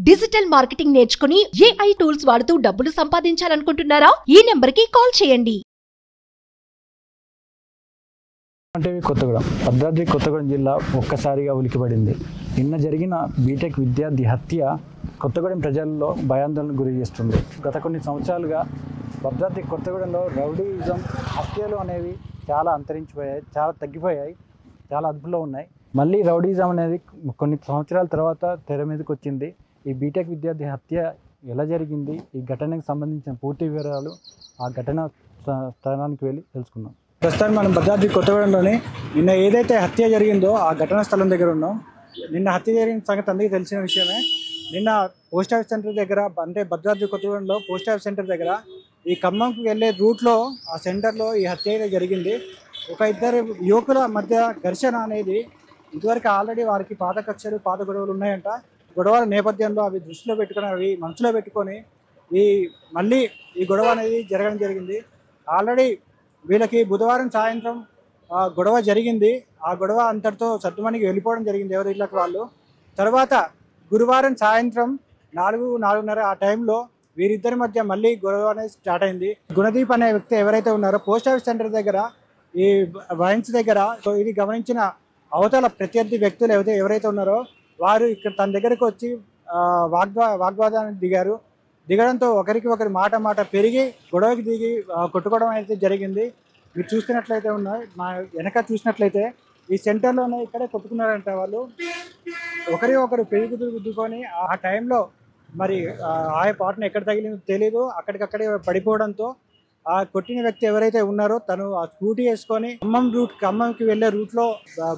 Digital marketing నేర్చుకుని AI tools వాడుతూ డబ్బులు సంపాదించాలనుకుంటున్నారా? ఈ నెంబర్కి కాల్ చేయండి. అంటే కొత్తగూడెం భద్రాద్రి కొత్తగూడెం జిల్లా ఒక్కసారిగా ఉలికిపడింది. నిన్న జరిగిన బీటెక్ విద్యార్థి హత్య కొత్తగూడెం ప్రజల్లో భయాందోళనకు గురి చేస్తుంది. గత కొన్ని సంవత్సరాలుగా భద్రాద్రి కొత్తగూడెంలో రౌడీయిజం హత్యలు అనేవి చాలా అంతరించిపోయాయి, చాలా తగ్గిపోయాయి, చాలా అదుపులో ఉన్నాయి. మళ్ళీ రౌడీయిజం అనేది కొన్ని సంవత్సరాల తర్వాత తెర మీదకి వచ్చింది. ఈ బీటెక్ విద్యార్థి హత్య ఎలా జరిగింది, ఈ ఘటనకు సంబంధించిన పూర్తి వివరాలు ఆ ఘటన స్థలానికి వెళ్ళి తెలుసుకుందాం. ప్రస్తుతం మనం భద్రాద్రి కొత్తగూడెంలోని నిన్న ఏదైతే హత్య జరిగిందో ఆ ఘటనా స్థలం దగ్గర ఉన్నాం. నిన్న హత్య జరిగిన సంగతి అందరికీ తెలిసిన విషయమే. నిన్న పోస్ట్ ఆఫీస్ సెంటర్ దగ్గర, అంటే భద్రాద్రి కొత్తగూడెంలో పోస్ట్ ఆఫీస్ సెంటర్ దగ్గర ఈ ఖమ్మంకి వెళ్ళే రూట్లో ఆ సెంటర్లో ఈ హత్య అయితే జరిగింది. ఒక ఇద్దరు యువకుల మధ్య ఘర్షణ అనేది ఇదివరకు ఆల్రెడీ వారికి పాత కక్షలు, పాత గొడవలు ఉన్నాయంట. గొడవల నేపథ్యంలో అవి దృష్టిలో పెట్టుకుని, అవి మనసులో పెట్టుకొని మళ్ళీ ఈ గొడవ అనేది జరగడం జరిగింది. ఆల్రెడీ వీళ్ళకి బుధవారం సాయంత్రం గొడవ జరిగింది. ఆ గొడవ అంతటితో సర్దుమణికి వెళ్ళిపోవడం జరిగింది ఎవరి ఇళ్ళకి వాళ్ళు. తర్వాత గురువారం సాయంత్రం 4-4:30 ఆ టైంలో వీరిద్దరి మధ్య మళ్ళీ గొడవ అనేది స్టార్ట్ అయింది. గుణదీప్ అనే వ్యక్తి ఎవరైతే ఉన్నారో పోస్ట్ ఆఫీస్ సెంటర్ దగ్గర, ఈ వైన్స్ దగ్గర, ఇది గమనించిన అవతల ప్రత్యర్థి వ్యక్తులు ఎవరైతే ఉన్నారో వారు ఇక్కడ తన దగ్గరకు వచ్చి వాగ్వాదానికి దిగడంతో ఒకరికి ఒకరి మాట పెరిగి గొడవకి దిగి కొట్టుకోవడం అయితే జరిగింది. మీరు చూస్తున్నట్లయితే మా వెనక చూసినట్లయితే ఈ సెంటర్లోనే ఇక్కడే కొట్టుకున్నారంట వాళ్ళు. ఒకరు గుద్దుకొని ఆ టైంలో మరి ఆ పాటను ఎక్కడ తగిలిందో తెలీదు, అక్కడికక్కడే పడిపోవడంతో ఆ కొట్టిన వ్యక్తి ఎవరైతే ఉన్నారో తను ఆ స్కూటీ వేసుకొని ఖమ్మంకి వెళ్ళే రూట్లో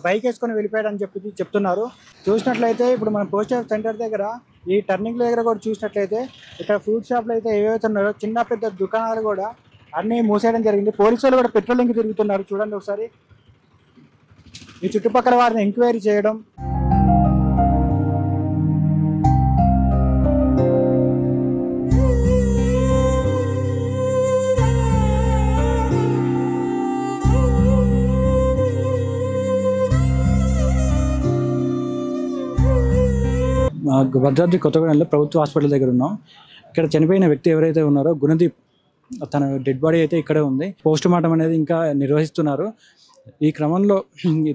బైక్ వేసుకొని వెళ్ళిపోయాడని చెప్తున్నారు. చూసినట్లయితే ఇప్పుడు మనం పోస్ట్ ఆఫీస్ సెంటర్ దగ్గర ఈ టర్నింగ్ దగ్గర కూడా చూసినట్లయితే ఇక్కడ ఫ్రూట్ షాప్లు అయితే ఏవైతే ఉన్నారో చిన్న పెద్ద దుకాణాలు కూడా అన్నీ మూసేయడం జరిగింది. పోలీసులు కూడా పెట్రోలింగ్ తిరుగుతున్నారు. చూడండి ఒకసారి ఈ చుట్టుపక్కల వారిని ఎంక్వైరీ చేయడం. భద్రాద్రి కొత్తగూడెంలో ప్రభుత్వ హాస్పిటల్ దగ్గర ఉన్నాం. ఇక్కడ చనిపోయిన వ్యక్తి ఎవరైతే ఉన్నారో గుణదీప్, తన డెడ్ బాడీ అయితే ఇక్కడే ఉంది. పోస్ట్ మార్టం అనేది ఇంకా నిర్వహిస్తున్నారు. ఈ క్రమంలో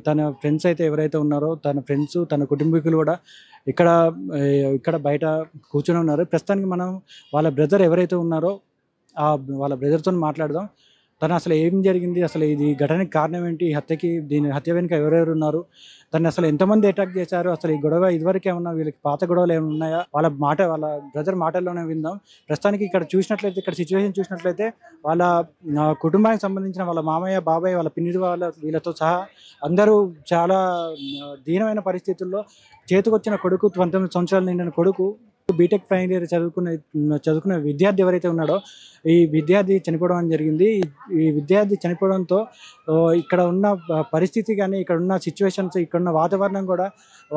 తన ఫ్రెండ్స్ అయితే ఎవరైతే ఉన్నారో తన ఫ్రెండ్స్, తన కుటుంబీకులు కూడా ఇక్కడ బయట కూర్చొని ఉన్నారు. ప్రస్తుతానికి మనం వాళ్ళ బ్రదర్ ఎవరైతే ఉన్నారో వాళ్ళ బ్రదర్తో మాట్లాడదాం. తను అసలు ఏం జరిగింది, అసలు ఇది ఘటనకి కారణం ఏంటి, దీని హత్య వెనుక ఎవరెవరు ఉన్నారు, తను అసలు ఎంతమంది అటాక్ చేశారు, అసలు ఈ గొడవ ఇదివరకు ఏమన్నా వీళ్ళకి పాత గొడవలు ఏమైనా ఉన్నాయా, వాళ్ళ బ్రదర్ మాటల్లోనే విందాం. ప్రస్తుతానికి ఇక్కడ సిచ్యువేషన్ చూసినట్లయితే వాళ్ళ కుటుంబానికి సంబంధించిన వాళ్ళ మామయ్య, బాబాయ్, వాళ్ళ పిన్నిడి వీళ్ళతో సహా అందరూ చాలా దీనమైన పరిస్థితుల్లో, చేతికొచ్చిన కొడుకు 19 సంవత్సరాలు నిండిన కొడుకు, బీటెక్ ఫైనల్ ఇయర్ చదువుకున్న విద్యార్థి ఎవరైతే ఉన్నాడో ఈ విద్యార్థి చనిపోవడం జరిగింది. ఈ విద్యార్థి చనిపోవడంతో ఇక్కడ ఉన్న పరిస్థితి కానీ, ఇక్కడ ఉన్న సిచ్యువేషన్స్, ఇక్కడ ఉన్న వాతావరణం కూడా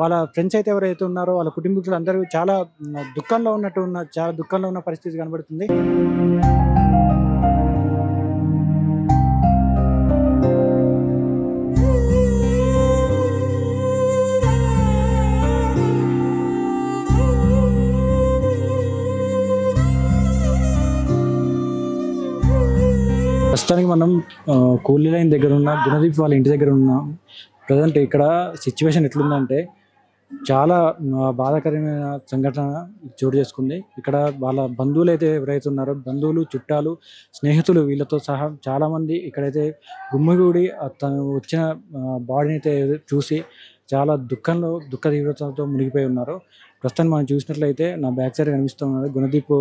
వాళ్ళ ఫ్రెండ్స్ అయితే ఎవరైతే ఉన్నారో వాళ్ళ కుటుంబీకులు అందరూ చాలా దుఃఖంలో ఉన్న పరిస్థితి కనబడుతుంది. ప్రస్తుతానికి మనం కూలీ లైన్ దగ్గర ఉన్న గుణదీప్ వాళ్ళ ఇంటి దగ్గర ఉన్నాం. ప్రజెంట్ ఇక్కడ సిచ్యువేషన్ ఎట్లుందంటే చాలా బాధాకరమైన సంఘటన చోటు చేసుకుంది. ఇక్కడ వాళ్ళ బంధువులు అయితే ఎవరైతే ఉన్నారో, బంధువులు, చుట్టాలు, స్నేహితులు వీళ్ళతో సహా చాలామంది ఇక్కడైతే గుమ్మిగూడి తను వచ్చిన బాడీని అయితే చూసి చాలా దుఃఖ తీవ్రతతో మునిగిపోయి ఉన్నారు. ప్రస్తుతాన్ని మనం చూసినట్లయితే నా బ్యాక్ సైడ్ కనిపిస్తున్నది గుణదీప్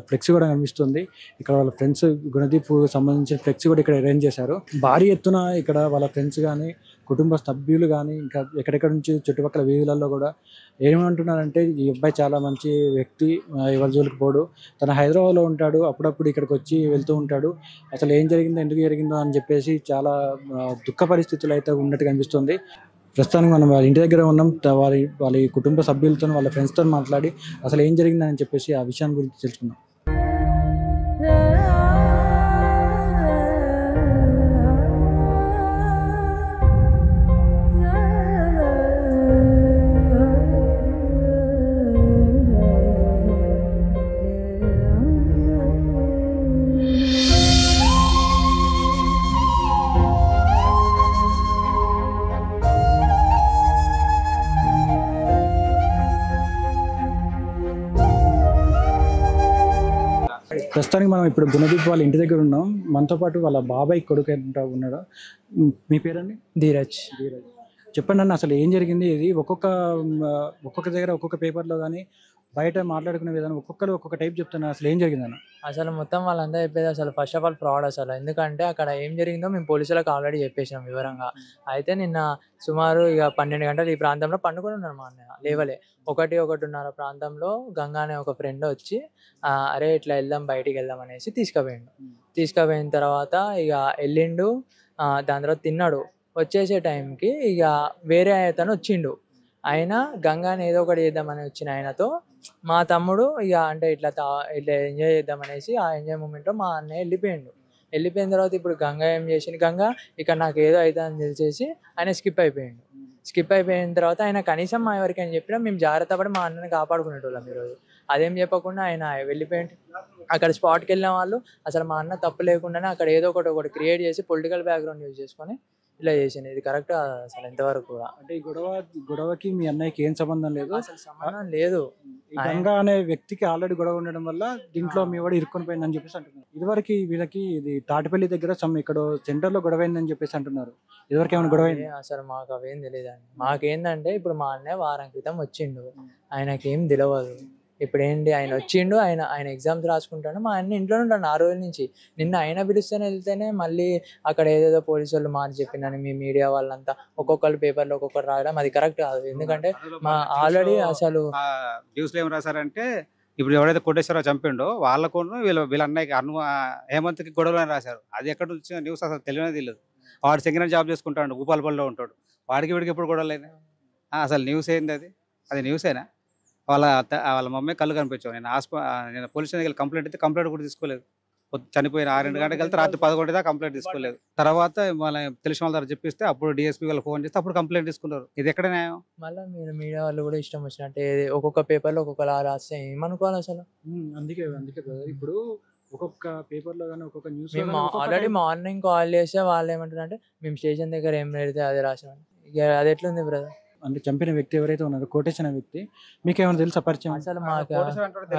ఫ్లెక్సీ కూడా కనిపిస్తుంది. ఇక్కడ వాళ్ళ ఫ్రెండ్స్ గుణదీప్ సంబంధించిన ఫ్లెక్సీ కూడా ఇక్కడ అరేంజ్ చేశారు. భారీ ఎత్తున ఇక్కడ వాళ్ళ ఫ్రెండ్స్ కానీ, కుటుంబ సభ్యులు కానీ, ఇంకా ఎక్కడెక్కడ నుంచి చుట్టుపక్కల వీధులలో కూడా ఏమంటున్నారంటే ఈ అబ్బాయి చాలా మంచి వ్యక్తి, ఎవరి జోలికి పోడు, తన హైదరాబాద్లో ఉంటాడు, అప్పుడప్పుడు ఇక్కడికి వచ్చి వెళ్తూ ఉంటాడు, అసలు ఏం జరిగిందో, ఎందుకు జరిగిందో అని చెప్పేసి చాలా దుఃఖ పరిస్థితులు అయితే ఉన్నట్టు కనిపిస్తుంది. ప్రస్తుతానికి మనం వాళ్ళ ఇంటి దగ్గర ఉన్నాం. వాళ్ళ కుటుంబ సభ్యులతో, వాళ్ళ ఫ్రెండ్స్తో మాట్లాడి అసలు ఏం జరిగిందని చెప్పేసి ఆ విషయాన్ని గురించి తెలుసుకుందాం. ప్రస్తుతానికి మనం ఇప్పుడు గుణదీప్ వాళ్ళ ఇంటి దగ్గర ఉన్నాం. మనతో పాటు వాళ్ళ బాబాయ్ కొడుకు ఎంత ఉన్నాడు. మీ పేరండి? ధీరజ్. చెప్పండి అన్న, అసలు ఏం జరిగింది? ఇది ఒక్కొక్క దగ్గర ఒక్కొక్క పేపర్లో కానీ బయట మాట్లాడుకునే విధానం ఒక్కొక్కరు ఒక్కొక్క టైప్ చెప్తున్నారు. అసలు ఏం జరిగిందన్న? అసలు మొత్తం వాళ్ళంతా చెప్పేది అసలు ఫస్ట్ ఆఫ్ ఆల్ ఫ్రాడ్ అసలు. ఎందుకంటే అక్కడ ఏం జరిగిందో మేము పోలీసులకు ఆల్రెడీ చెప్పేసినాం వివరంగా. అయితే నిన్న సుమారు ఇక 12 గంటలు ఈ ప్రాంతంలో పండుకొని ఉన్నాడు మా అన్నయ్య. లేవలే 1-1:30 ప్రాంతంలో గంగా అనే ఒక ఫ్రెండ్ వచ్చి అరే ఇట్లా వెళ్దాం బయటికి వెళ్దాం అనేసి తీసుకుపోయిండు. తీసుకుపోయిన తర్వాత ఇక వెళ్ళిండు. దాని తర్వాత తిన్నాడు. వచ్చేసే టైంకి ఇక వేరే అతను వచ్చిండు. ఆయన గంగాని ఏదో ఒకటి చేద్దామని వచ్చిన ఆయనతో మా తమ్ముడు ఇక అంటే ఇట్లా ఎంజాయ్ చేద్దామనేసి ఆ ఎంజాయ్ మూమెంట్లో మా అన్నయ్య వెళ్ళిపోయిండు. వెళ్ళిపోయిన తర్వాత ఇప్పుడు గంగా ఏం చేసిండు, గంగా ఇక్కడ నాకు ఏదో అవుతుందని తెలిసేసి ఆయన స్కిప్ అయిపోయిండు. స్కిప్ అయిపోయిన తర్వాత ఆయన కనీసం మా ఎవరికైనా చెప్పినా మేము జాగ్రత్త పడి మా అన్నని కాపాడుకునేటోళ్ళం ఈరోజు. అదేం చెప్పకుండా ఆయన వెళ్ళిపోయిండు. అక్కడ స్పాట్కి వెళ్ళిన వాళ్ళు అసలు మా అన్న తప్పు లేకుండానే అక్కడ ఏదో ఒకటి క్రియేట్ చేసి పొలిటికల్ బ్యాక్గ్రౌండ్ యూజ్ చేసుకొని ఇలా చేసింది. ఇది కరెక్ట్ అసలు ఎంతవరకు కూడా. అంటే ఈ గొడవకి మీ అన్నయ్యకి ఏం సంబంధం లేదు? అసలు సంబంధం లేదు. గంగా అనే వ్యక్తికి ఆల్రెడీ గొడవ ఉండడం వల్ల దీంట్లో మీ వాడు ఇరుక్కొని పోయిందని చెప్పేసి అంటున్నారు. ఇదివరకు వీళ్ళకి ఇది తాటిపల్లి దగ్గర ఇక్కడ సెంటర్ లో గొడవ అయిందని చెప్పేసి అంటున్నారు. ఇదివరకు ఏమైనా గొడవ అయింది? అసలు మాకు అవేం తెలియదండి. మాకేందంటే ఇప్పుడు మా అన్నయ్య వారం క్రితం వచ్చిండు, ఆయనకి ఏం తెలియదు. ఇప్పుడు ఏంటి ఆయన వచ్చిండు, ఆయన ఎగ్జామ్స్ రాసుకుంటాడు. మా అన్న ఇంట్లోనే ఉంటాడు ఆ రోజు నుంచి. నిన్న ఆయన పిలుస్తూనే వెళ్తేనే మళ్ళీ అక్కడ ఏదేదో పోలీసు వాళ్ళు మార్చి చెప్పిందని మీ మీడియా వాళ్ళంతా ఒక్కొక్కరు పేపర్లో ఒక్కొక్కరు రాయడం అది కరెక్ట్ కాదు. ఎందుకంటే మా ఆల్రెడీ అసలు న్యూస్లో ఏం రాశారంటే ఇప్పుడు ఎవరైతే కోటేశ్వరరావు చంపిండో వాళ్ళకు వీళ్ళ అన్నయ్యకి హేమంత్కి గొడవలు అని రాశారు. అది ఎక్కడ వచ్చిన న్యూస్ అసలు తెలియదు. వాడు సెకండ్ జాబ్ చేసుకుంటాడు, భూపాలపల్లిలో ఉంటాడు. వాడికి వీడికి ఎప్పుడు గొడవలేనా? అసలు న్యూస్ ఏంది? అది న్యూసేనా? వాళ్ళ మమ్మీ కళ్ళు కనిపించావు. నేను పోలీస్ స్టేషన్కి వెళ్ళి కంప్లైంట్ అయితే కంప్లైంట్ కూడా తీసుకోలేదు. చనిపోయిన 6 గంటలకు వెళ్తే రాత్రి 11 దాకా కంప్లైంట్ తీసుకోలేదు. తర్వాత వాళ్ళ తెలిసిన వాళ్ళ దగ్గర చెప్పిస్తే అప్పుడు డిఎస్పీ వాళ్ళు ఫోన్ చేస్తే అప్పుడు కంప్లైంట్ తీసుకున్నారు. ఇది ఎక్కడ న్యాయం? మళ్ళీ మీరు మీడియా వాళ్ళు కూడా ఇష్టం వచ్చినట్టు ఒక్కొక్క పేపర్లో ఒక్కొక్కలా రాస్తే ఏమనుకోవాలి అసలు? అందుకే ఇప్పుడు ఒక్కొక్క పేపర్లో కానీ ఒక్కొక్క న్యూస్ మేము ఆల్రెడీ మార్నింగ్ కాల్ చేస్తే వాళ్ళు ఏమంటారంటే మేము స్టేషన్ దగ్గర ఏం పెడితే అదే రాసాం. ఇక అది ఎట్లుంది బ్రదర్? అంటే చంపిన వ్యక్తి ఎవరైతే ఉన్నారో కోటేశ్వర వ్యక్తి మీకేమైనా తెలుసా పరిచయం? అసలు మాకు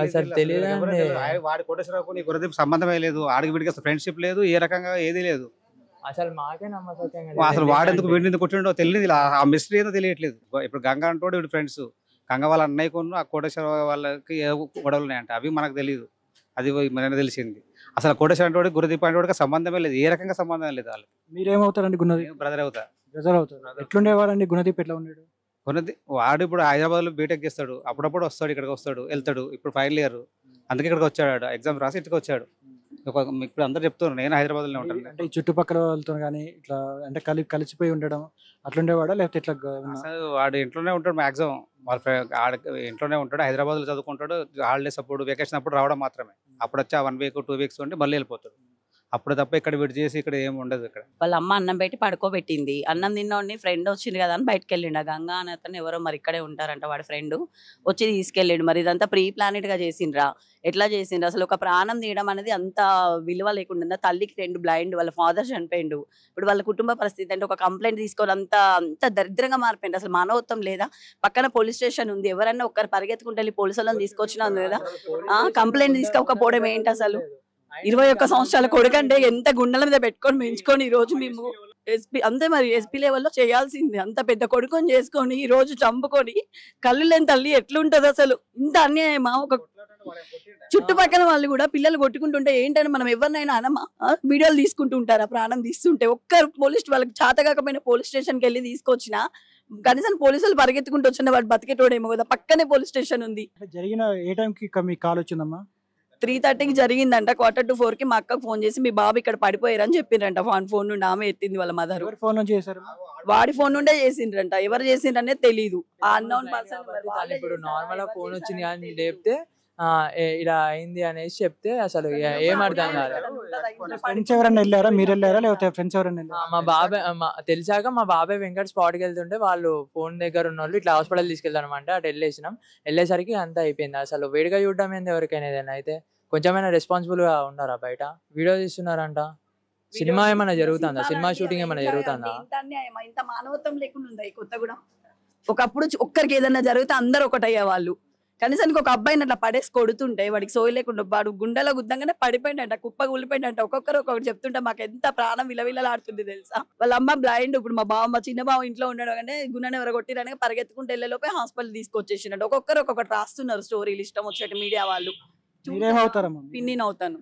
అసలు తెలియదండి. వాడి కోటేశ్వరరావుకు గుణదీప్ సంబంధమే లేదు. ఆడికి వీడికి అసలు ఫ్రెండ్షిప్ లేదు, ఏ రకంగా ఏది లేదు. అసలు మాకే నమ్మకం. అసలు వాడెందుకు వీడిని కొట్టిండో తెలియదు. ఆ మిస్టరీ ఏదో తెలియట్లేదు. ఇప్పుడు గంగా అంటోడు వీడి ఫ్రెండ్స్, గంగా వాళ్ళ అన్నయ్యకు ఆ కోటేశ్వర వాళ్ళకి ఏ గొడవలు ఉన్నాయంట అవి మనకు తెలియదు. అది మనకు తెలిసింది. అసలు కోటేశ్వర అంటోడు గుణదీప్ అంటోడికి సంబంధమే లేదు, ఏ రకంగా సంబంధం లేదు. వాళ్ళు మీరేమవుతారండి? గుణదీప్ బ్రదర్ అవుతా. ఎట్లుండేవారండి గుణదీప్? ఎట్లా ఉన్నాడు? వాడు ఇప్పుడు హైదరాబాద్ లో బీటెక్ చేస్తాడు, అప్పుడప్పుడు వస్తాడు, ఇక్కడికి వస్తాడు వెళ్తాడు. ఇప్పుడు ఫైనల్ ఇయర్, అందుకే ఇక్కడికి వచ్చాడు. ఎగ్జామ్ రాసి ఇక్కడికి వచ్చాడు. ఇప్పుడు అందరు చెప్తున్నారు నేను హైదరాబాద్ లో ఉంటాను. అంటే ఈ చుట్టుపక్కల వాళ్ళతో కానీ ఇట్లా అంటే కలిసిపోయి ఉండడం అట్లుండేవాడా లేకపోతే ఇట్లా? వాడు ఇంట్లోనే ఉంటాడు మాక్సిమం. వాళ్ళ ఇంట్లోనే ఉంటాడు, హైదరాబాద్ లో చదువుకుంటాడు. హాలిడేస్ అప్పుడు వెకేషన్ అప్పుడు రావడం మాత్రమే. అప్పుడు వచ్చి 1 వీక్ 2 వీక్స్ ఉండి మళ్ళీ వెళ్ళిపోతాడు. అప్పుడు తప్ప ఇక్కడ విడి చేసి ఇక్కడ ఏమి ఉండదు. ఇక్కడ వాళ్ళ అమ్మ అన్నం పెట్టి పడుకోబెట్టింది. అన్నం తిన్నోడిని ఫ్రెండ్ వచ్చింది కదా అని బయటకు వెళ్ళిండు. గంగా అని అతను ఎవరో మరి ఇక్కడే ఉంటారంట వాడి ఫ్రెండ్ వచ్చి తీసుకెళ్ళిండు. మరి ఇదంతా ప్రీ ప్లానెడ్ గా చేసిండ్రా? ఎట్లా చేసిండ్రు? అసలు ఒక ప్రాణం తీయడం అనేది అంత విలువ లేకుండా, తల్లికి 2 బ్లైండ్, వాళ్ళ ఫాదర్ చనిపోయిండు. ఇప్పుడు వాళ్ళ కుటుంబ పరిస్థితి అంటే ఒక కంప్లైంట్ తీసుకోవాలి అంత దరిద్రంగా మారిపోయింది. అసలు మానవత్వం లేదా? పక్కన పోలీస్ స్టేషన్ ఉంది, ఎవరన్నా ఒక్కరు పరిగెత్తుకుంటే వెళ్ళి పోలీసు వాళ్ళని తీసుకొచ్చినా ఉంది కదా. కంప్లైంట్ తీసుకోకపోవడం ఏంటి అసలు? 21 సంవత్సరాల కొడుకంటే ఎంత గుండెల మీద పెట్టుకొని పెంచుకొని ఈ రోజు మేము ఎస్పీ అంతే మరి ఎస్పీ లెవెల్లో చేయాల్సింది. అంత పెద్ద కొడుకుని చేసుకొని ఈ రోజు చంపుకొని కళ్ళు లేని తల్లి ఎట్లుంటది అసలు? ఇంత అన్యాయమా? ఒక చుట్టుపక్కల వాళ్ళు కూడా పిల్లలు కొట్టుకుంటుంటే ఏంటని మనం ఎవరినైనా అనమా? వీడియోలు తీసుకుంటూ ఉంటారా ప్రాణం తీస్తుంటే? ఒక్కరు పోలీస్ వాళ్ళకి చేతకాకపోయినా పోలీస్ స్టేషన్కి వెళ్ళి తీసుకొచ్చినా కనీసం పోలీసులు పరిగెత్తుకుంటూ వచ్చిన వాడు బతికేటోడేమో కదా. పక్కనే పోలీస్ స్టేషన్ ఉంది. జరిగిన ఏ టైంకి మీకు కాల్ వచ్చిందమ్మా? 3:30కి జరిగిందంట. 3:45కి మా అక్కకు ఫోన్ చేసి మీ బాబు ఇక్కడ పడిపోయారని చెప్పిండ్రంట. ఫోన్ నుండి ఆమె ఎత్తింది వాళ్ళ మదర్. ఫోన్ నుంచి చేశారు? వాడి ఫోన్ నుండే చేసిండ్రంట. ఎవరు చేసిండ్రనే తెలీదు. ఆ అన్నోన్ పర్సన్. ఇప్పుడు నార్మల్ గా ఫోన్ వచ్చింది కానీ లేపితే ఇలా అయింది అనేసి చెప్తే అసలు ఏం అర్థం కాలేదు. ఫ్రెండ్స్ ఎవరైనా వెళ్ళారా? మీరు వెళ్ళారా లేకపోతే ఫ్రెండ్స్ ఎవరైనా? మా బాబాయ్ తెలిసాక మా బాబాయ్ వెంకట్ స్పాట్కి వెళ్తుంటే వాళ్ళు ఫోన్ దగ్గర ఉన్న వాళ్ళు ఇట్లా హాస్పిటల్ తీసుకెళ్తానమాట. అటు వెళ్ళేసరికి అంతా అయిపోయింది. అసలు వేడిగా చూడడం ఏంది ఎవరికైనా ఏదైనా అయితే కొంచెమైనా రెస్పాన్సిబుల్ గా ఉన్నారా? బయట వీడియో తీస్తున్నారంట. సినిమా ఏమైనా జరుగుతుందా? సినిమా షూటింగ్ ఏమైనా జరుగుతుందా? ఇంత మానవత్వం లేకుండా ఉందా ఈ కొత్తగూడెం? ఒకప్పుడు ఒక్కరికి ఏదైనా జరిగితే అందరు ఒకటయ్యే వాళ్ళు. కనీసానికి ఒక అబ్బాయిని అట్లా పడేసి కొడుతుంటే వాడికి సోయి లేకుండా వాడు గుండెలో గుద్దంగానే పడిపోయిందంట, కుప్ప కూలిపోయిందంట. ఒక్కొక్కరు ఒక్కొక్కటి చెప్తుంటే మాకు ఎంత ప్రాణం విలవిలలాడుతుంది తెలుసా. వాళ్ళ అమ్మ బ్లైండ్. ఇప్పుడు మా చిన్న బావ ఇంట్లో ఉండడం అంటే గుండెని ఎవరు కొట్టిరని పరిగెత్తుకుంటే వెళ్ళేలోపే హాస్పిటల్ తీసుకొచ్చేసినట్టు. ఒక్కొక్కరు ఒక్కొక్కటి రాస్తున్నారు స్టోరీలు ఇష్టం వచ్చేటి మీడియా వాళ్ళు. పిన్ని అవుతాను.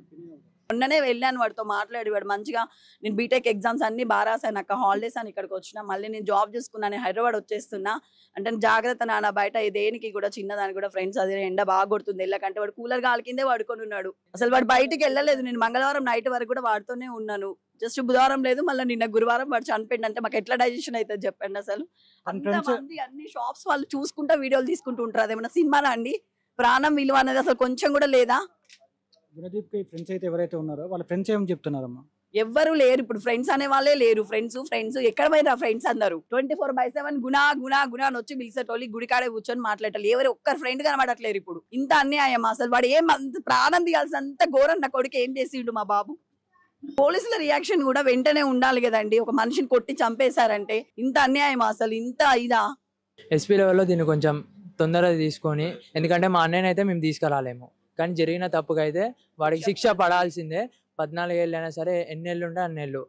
మొన్ననే వెళ్ళాను వాడితో మాట్లాడి, వాడు మంచిగా నేను బీటెక్ ఎగ్జామ్స్ అన్ని బాగా రాసాను అక్క, హాలిడేస్ అని ఇక్కడికి వచ్చిన, మళ్ళీ నేను జాబ్ చేసుకున్నాను, హైదరాబాద్ వచ్చేస్తున్నా అంటే జాగ్రత్త నాన్న, బయట దేనికి కూడా చిన్నదానికి కూడా ఫ్రెండ్స్ అదే ఎండ బాగా కొడుతుంది వెళ్ళకంటే వాడు కూలర్ గాలి కిందే వాడుకొని ఉన్నాడు. అసలు వాడు బయటికి వెళ్ళలేదు. నేను మంగళవారం నైట్ వరకు కూడా వాడుతూనే ఉన్నాను. జస్ట్ బుధవారం లేదు, మళ్ళీ నిన్న గురువారం వాడు చనిపోయింది అంటే మాకు ఎట్లా డైజెషన్ అవుతుంది చెప్పండి. అసలు అంతమంది అన్ని షాప్స్ వాళ్ళు చూసుకుంటా వీడియోలు తీసుకుంటూ ఉంటారు. అదేమన్నా సినిమానా అండి? ప్రాణం విలువ అనేది అసలు కొంచెం కూడా లేదా? గుణదీప్ కి ఫ్రెండ్స్ అయితే ఎవరైతే ఉన్నారో వాళ్ళ ఫ్రెండ్స్ ఏమని చెప్తున్నారమ్మా? ఎవ్వరు లేరు ఇప్పుడు, ఫ్రెండ్స్ అనే వాళ్ళే లేరు. ఫ్రెండ్స్ ఎక్కడ పోయినా ఫ్రెండ్స్ అందరు 24/7 గుణా అని వచ్చి పిలిచేటోళ్ళు, గుడికాడే కూర్చొని మాట్లాడాలి. ఎవరు ఒక్కరు ఫ్రెండ్ కనబడట్లేరు ఇప్పుడు. ఇంత అన్యాయం అసలు. వాడు ఏం అంత ప్రాణం తీయాల్సినంత ఘోరం నా కొడుకు ఏం చేసిండు మా బాబు. పోలీసుల రియాక్షన్ కూడా వెంటనే ఉండాలి కదండి. ఒక మనిషిని కొట్టి చంపేశారంటే ఇంత అన్యాయం అసలు, ఇంత ఇదా? ఎస్పీ లెవెల్లో దీన్ని కొంచెం తొందరగా తీసుకొని, ఎందుకంటే మా అన్నయ్యని అయితే మేము తీసుకురాలేము, కానీ జరిగిన తప్పుకైతే వాడికి శిక్ష పడాల్సిందే. 14 ఏళ్ళు అయినా సరే, ఎన్నేళ్ళు ఉంటే అన్నేళ్ళు.